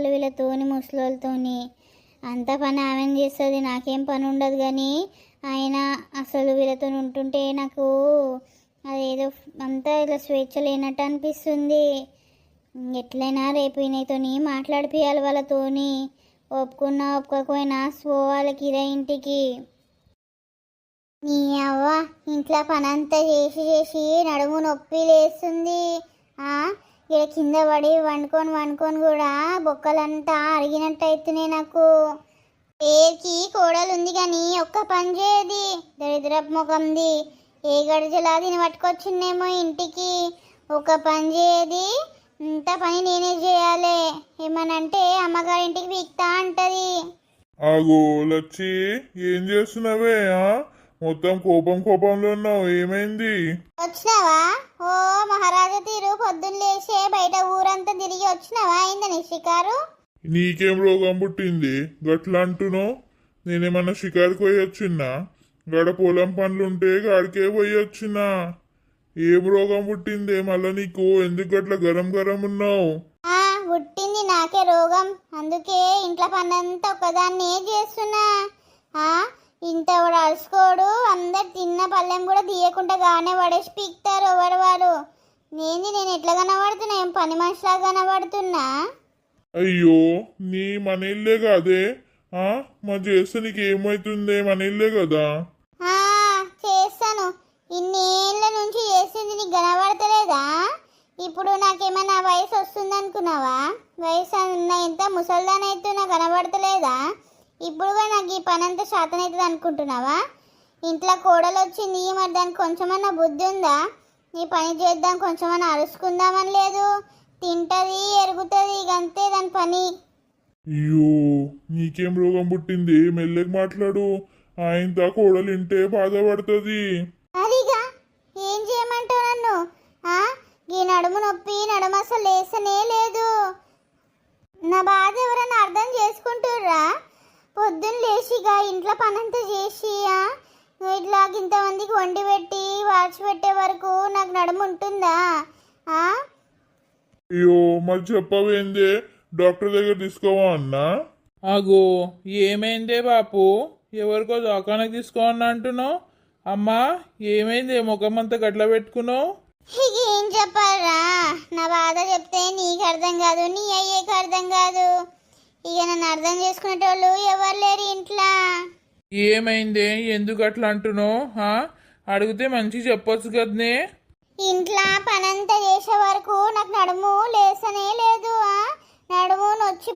అసలు వీళ్ళతోని ముసలోళ్ళతోని అంత పని ఆమెను చేస్తుంది, నాకేం పని ఉండదు. కానీ ఆయన అసలు వీళ్ళతో ఉంటుంటే నాకు అదేదో అంతా ఇలా స్వేచ్ఛ లేనట్టు అనిపిస్తుంది. ఎట్లయినా రేపు ఈయనతోని మాట్లాడిపియాలి వాళ్ళతోని. ఒప్పుకున్నా ఒప్పుకోకపోయినా పోవాలి కిరా ఇంటికి. నీ అవ్వ ఇంట్లో పనంతా చేసి చేసి నడుము నొప్పి లేస్తుంది. ఇక్కడ కింద పడి వండుకొని వండుకొని కూడా బొక్కలంతా అరిగినట్టు అవుతున్నాయి నాకు. పేరుకి కోడలు ఉంది కానీ ఒక్క పని చేయది, దరిద్రపు ముఖంది. ఏ గడిజలా దీన్ని పట్టుకొచ్చిందేమో ఇంటికి, ఒక పని చేయది. ఇంత పని నేనే చేయాలి, ఏమనంటే అమ్మగారింటికి వీక్తా అంటది. ఆగో లచ్చి, ఏం చేస్తున్నావే? మొత్తం కోపం కోపంలో ఉన్నావు, ఏమైంది? వచ్చినావా? ఓ మహారాజా తీరు పొద్దున్న లేచే బయట ఊరంతా తిరిగి వచ్చినావా? అయిందని షికారు? నీకేం రోగం పుట్టింది గట్లా అంటున్నావు? నేనేమన్నా షికారుకు పోయి వచ్చిన్నా? గడ పొలం పనులుంటే గాడికే పోయి వచ్చినా. ఏం రోగం పుట్టిందే మళ్ళా నీకు? ఎందుకు గట్లా గరం గరం ఉన్నావు? పుట్టింది నాకే రోగం, అందుకే ఇంట్లో పనంతా ఒక్కదాన్నే చేస్తున్నా. ఇంత కూడా అరుచుకోడు, అందరు తిన్న పళ్ళెం కూడా తీయకుండా గానే పడేసి పీక్తారు ఎవరు వారు. నేను ఎట్లా కనబడుతున్నా? ఏం పని మనిషిలా కనబడుతున్నా? అయ్యో, నీ మన ఇల్లే కాదే. మా చేస్తే నీకు ఏమవుతుంది? మన ఇల్లే కదా. చేస్తాను, ఇన్నేళ్ళ నుంచి చేసింది నీకు కనబడతలేదా? ఇప్పుడు నాకేమైనా వయసు వస్తుంది అనుకున్నావా? వయసు ఎంత ముసల్దాన్ అయితే నాకు కనబడతలేదా? ఇప్పుడు కూడా నాకు ఈ పని అంతా శాతం అవుతుంది అనుకుంటున్నావా? ఇంట్లో కోడలు వచ్చింది, మరి దానికి కొంచెమన్నా బుద్ధి ఉందా? ఈ పని చేద్దాం కొంచెమన్నా అరుచుకుందామని లేదు. తింటది ఎరుగుతుంది, ఇకంతే దాని పని. అయ్యో, నీకేం రోగం పుట్టింది? మెల్లగా మాట్లాడు. ఆయనతో కోడలు ఇంటే బాధపడుతుంది. అదిగా ఏం చేయమంటావు నన్ను? ఈ నడుము నొప్పి, నడుము అసలు లేసనే లేదు. నా బాధ ఎవరైనా అర్థం చేసుకుంటుర్రా? పొద్దున్న లేచిగా ఇంట్లో పనంతా చేసి ఇట్లా ఇంతమందికి వండి పెట్టి వాచి పెట్టే వరకు నాకు నడుము ఉంటుందా? అయ్యో, మరి చెప్పవేందే? డాక్టర్ దగ్గర తీసుకోవా అన్నా? అగో ఏమైందే బాపు? ఎవరికో దవాఖానకి తీసుకోవన్నా అంటున్నావు? అమ్మా ఏమైంది? ముఖం అంతా గట్ల పెట్టుకున్నావు? ఏం చెప్పాలరా? నా బాధ చెప్తే నీకు అర్థం కాదు, నీ అయ్యేకి అర్థం కాదు. ఇక నన్ను అర్థం చేసుకునేటోళ్ళు ఎవరు లేరు ఇంట్లో. ఏమైందే? ఎందుకు అట్లా అంటున్నావు? అడిగితే మంచి చెప్పొచ్చు కదనే. ఇంట్లో పనంతా చేసే వరకు నాకు నడుము లేసనే లేదు. నడుము నొచ్చి